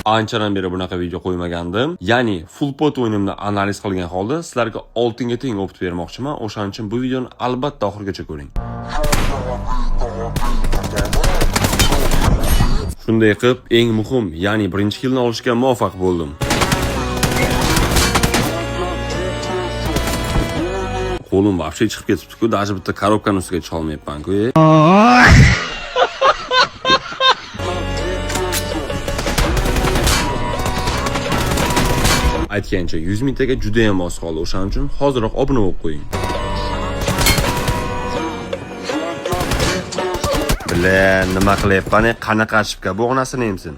Anchadan beri bunaqa video qo'ymagandim. Ya'ni full pot o'yinimni analiz qilgan holda sizlarga oltinga teng opit bermoqchiman. O'shaning uchun bu videoni albatta oxirigacha ko'ring. Shunday qilib, eng muhim, ya'ni birinchi killni olishga muvaffaq bo'ldim. Qo'lim vobshe chiqib ketibdi-ku, даже bitta korobkani ustiga chiqa olmayapman-ku. Aytgancha 100 mingtaga juda ham oz qoldi. O'shaning uchun hoziroq obuna bo'lib qo'ying. Bilan nima qilyapman? Qanaqa chipka bo'g'nasini emsin.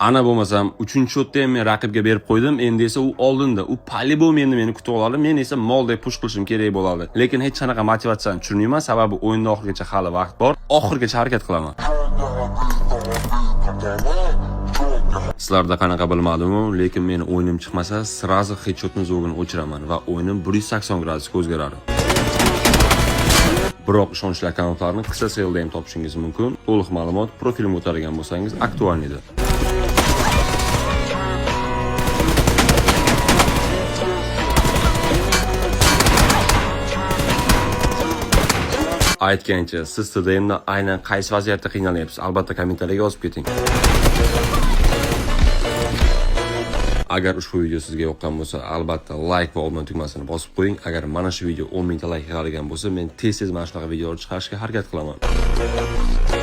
Ana bo'lmasam 3-shotda ham men raqibga berib qo'ydim. Endi esa u oldinda. U po-любому endi meni kutib oladi. Men esa moldek push qilishim kerak bo'ladi. Lekin hech qanaqa motivatsiyani tushunmayman, sababi o'yinda oxirigacha hali vaqt bor. Oxirigacha harakat qilaman. Sizlarda qanaqa bilmadim-ku, lekin meni o'yinim chiqmasa, srazi headshotni zo'g'ini o'chiraman va o'yinim 180 gradusga o'zgaradi. Biroq ishonchli akkauntlarni qisqa saylda ham topishingiz mumkin. To'liq ma'lumot profilimga o'tadigan bo'lsangiz aktualnidir. Aytgancha, siz TDMda aynan qaysi vaziyatda qiynalyapsiz? Albatta kommentariyaga yozib keting. Agar ushbu video sizga yoqqan bo'lsa, albatta like va obuna tugmasini bosib qo'ying. Agar mana shu video 10 mingta like qiladigan bo'lsa, men tez-tez mana shunaqa videolar chiqarishga harakat qilaman.